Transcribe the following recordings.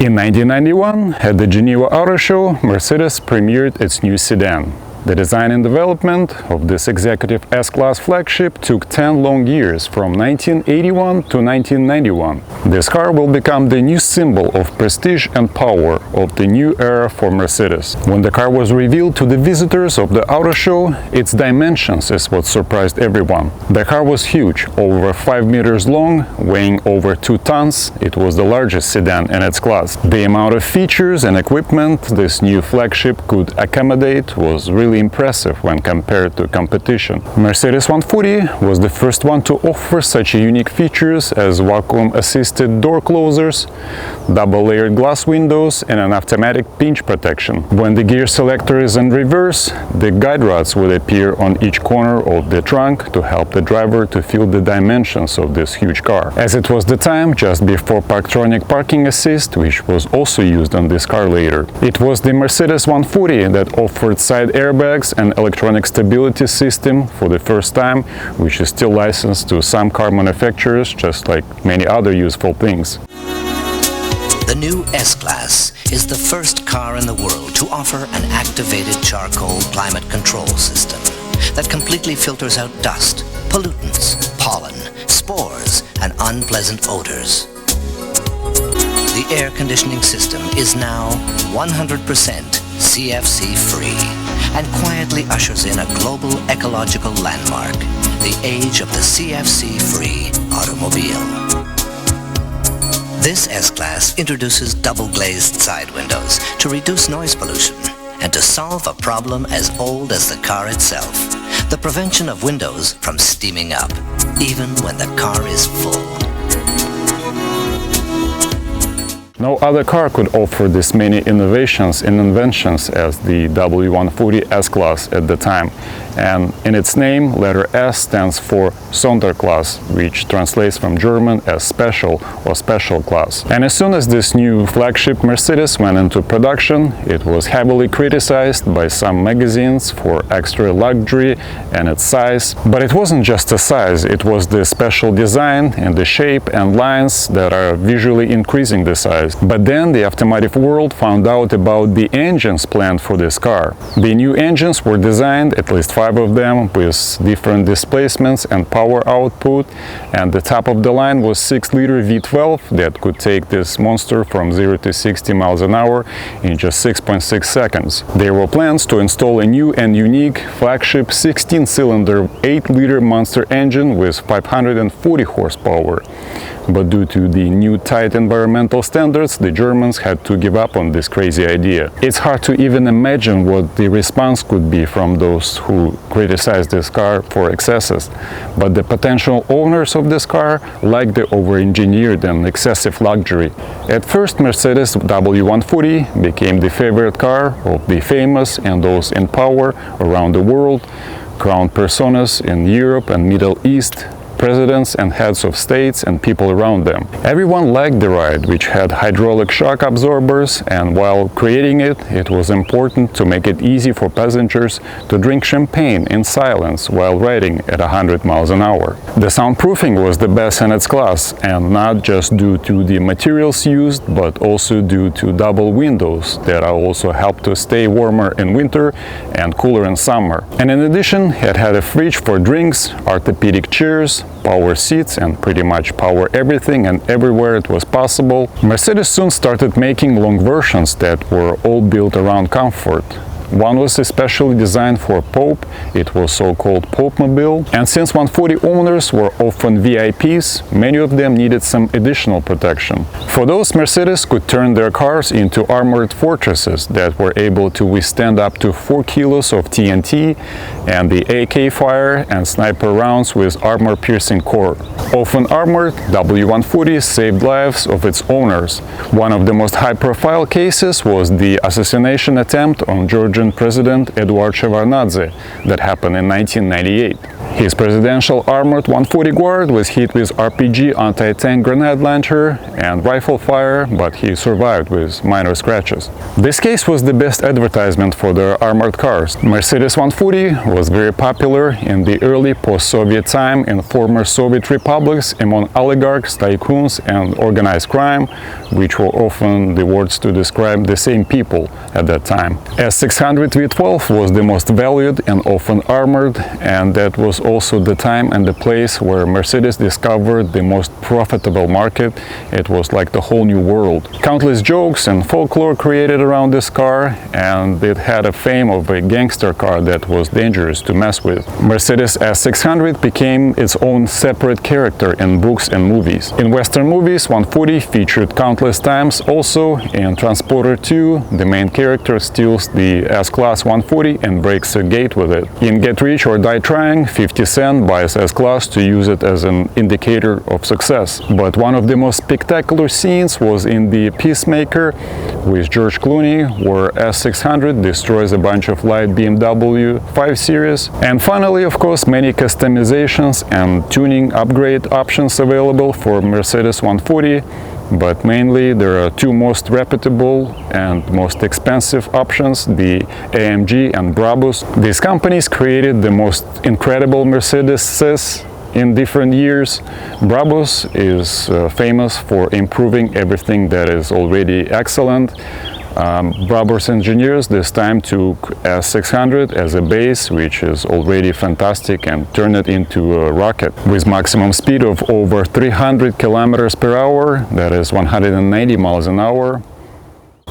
In 1991, at the Geneva Auto Show, Mercedes premiered its new sedan. The design and development of this executive S-Class flagship took 10 long years, from 1981 to 1991. This car will become the new symbol of prestige and power of the new era for Mercedes. When the car was revealed to the visitors of the auto show, its dimensions is what surprised everyone. The car was huge, over 5 meters long, weighing over 2 tons. It was the largest sedan in its class. The amount of features and equipment this new flagship could accommodate was really impressive when compared to competition. Mercedes 140 was the first one to offer such unique features as vacuum-assisted door closers, double-layered glass windows, and an automatic pinch protection. When the gear selector is in reverse, the guide rods would appear on each corner of the trunk to help the driver to feel the dimensions of this huge car, as it was the time just before Parktronic parking assist, which was also used on this car later. It was the Mercedes 140 that offered side airbags and electronic stability system for the first time, which is still licensed to some car manufacturers, just like many other useful things. The new S-Class is the first car in the world to offer an activated charcoal climate control system that completely filters out dust, pollutants, pollen, spores, and unpleasant odors. The air conditioning system is now 100% CFC-free and quietly ushers in a global ecological landmark, the age of the CFC-free automobile. This S-Class introduces double-glazed side windows to reduce noise pollution and to solve a problem as old as the car itself, the prevention of windows from steaming up, even when the car is full. No other car could offer this many innovations and inventions as the W140 S-Class at the time. And in its name, letter S stands for Sonderklasse, which translates from German as special or special class. And as soon as this new flagship Mercedes went into production, it was heavily criticized by some magazines for extra luxury and its size. But it wasn't just the size, it was the special design and the shape and lines that are visually increasing the size. But then the automotive world found out about the engines planned for this car. The new engines were designed, at least 5 of them, with different displacements and power output, and the top of the line was 6-liter V12 that could take this monster from 0 to 60 miles an hour in just 6.6 seconds. There were plans to install a new and unique flagship 16-cylinder 8-liter monster engine with 540 horsepower. But due to the new tight environmental standards, the Germans had to give up on this crazy idea. It's hard to even imagine what the response could be from those who criticized this car for excesses. But the potential owners of this car liked the over-engineered and excessive luxury. At first, Mercedes W140 became the favorite car of the famous and those in power around the world, crown personas in Europe and Middle East, presidents and heads of states and people around them. Everyone liked the ride, which had hydraulic shock absorbers, and while creating it, it was important to make it easy for passengers to drink champagne in silence while riding at 100 miles an hour. The soundproofing was the best in its class, and not just due to the materials used, but also due to double windows that also help to stay warmer in winter and cooler in summer. And in addition, it had a fridge for drinks, orthopedic chairs, power seats, and pretty much power everything and everywhere it was possible. Mercedes soon started making long versions that were all built around comfort. One was especially designed for Pope. It was so-called Pope-mobile. And since 140 owners were often VIPs, many of them needed some additional protection. For those, Mercedes could turn their cars into armored fortresses that were able to withstand up to 4 kilos of TNT and the AK fire and sniper rounds with armor-piercing core. Often armored, W140 saved lives of its owners. One of the most high-profile cases was the assassination attempt on Georgian President Eduard Shevardnadze that happened in 1998. His presidential armored 140 Guard was hit with RPG anti-tank grenade launcher and rifle fire, but he survived with minor scratches. This case was the best advertisement for their armored cars. Mercedes 140 was very popular in the early post-Soviet time in former Soviet republics among oligarchs, tycoons and organized crime, which were often the words to describe the same people at that time. S600 V12 was the most valued and often armored, and that was also the time and the place where Mercedes discovered the most profitable market. It was like the whole new world. Countless jokes and folklore created around this car, and it had a fame of a gangster car that was dangerous to mess with. Mercedes S600 became its own separate character in books and movies. In Western movies, 140 featured countless times. Also, in Transporter 2, the main character steals the S-Class 140 and breaks a gate with it. In Get Rich or Die Trying, 50 Cent buys S-Class to use it as an indicator of success. But one of the most spectacular scenes was in The Peacemaker with George Clooney, where S600 destroys a bunch of light BMW 5 Series. And finally, of course, many customizations and tuning upgrade options available for Mercedes 140. But mainly there are two most reputable and most expensive options, the AMG and Brabus. These companies created the most incredible Mercedes in different years. Brabus is famous for improving everything that is already excellent. Brabus engineers this time took S600 as a base, which is already fantastic, and turned it into a rocket with maximum speed of over 300 kilometers per hour, that is 190 miles an hour.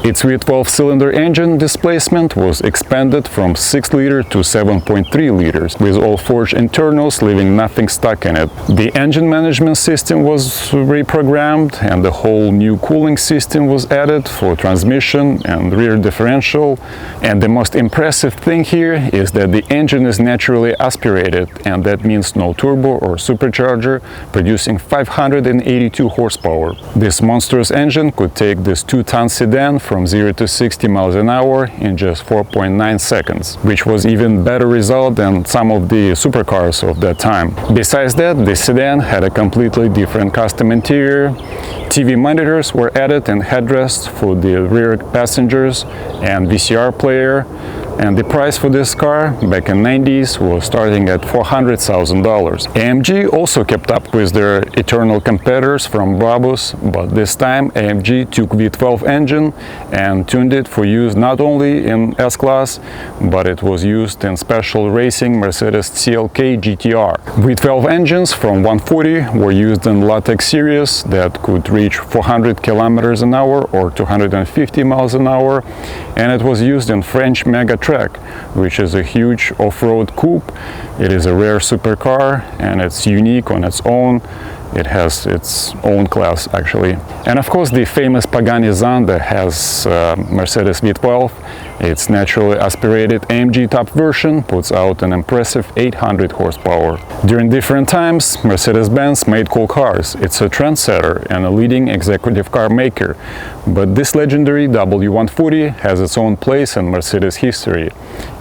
Its V12 cylinder engine displacement was expanded from 6 liters to 7.3 liters, with all forged internals, leaving nothing stuck in it. The engine management system was reprogrammed, and the whole new cooling system was added for transmission and rear differential. And the most impressive thing here is that the engine is naturally aspirated, and that means no turbo or supercharger, producing 582 horsepower. This monstrous engine could take this 2-ton sedan from 0 to 60 miles an hour in just 4.9 seconds, which was even better result than some of the supercars of that time. Besides that, the sedan had a completely different custom interior. TV monitors were added and headrests for the rear passengers and VCR player. And the price for this car back in the 90s was starting at $400,000. AMG also kept up with their eternal competitors from Brabus, but this time AMG took V12 engine and tuned it for use not only in S-Class, but it was used in special racing Mercedes CLK GTR. V12 engines from 140 were used in Latex series that could reach 400 kilometers an hour or 250 miles an hour, and it was used in French Mega Track, which is a huge off-road coupe. It is a rare supercar and it's unique on its own. It has its own class actually. And of course the famous Pagani Zonda has Mercedes V12. Its naturally aspirated AMG top version puts out an impressive 800 horsepower. During different times, Mercedes-Benz made cool cars. It's a trendsetter and a leading executive car maker. But this legendary W140 has its own place in Mercedes history.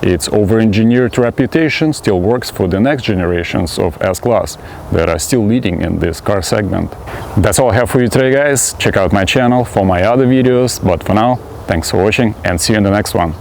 Its over-engineered reputation still works for the next generations of S-Class that are still leading in this car segment. That's all I have for you today, guys. Check out my channel for my other videos, but for now, thanks for watching and see you in the next one.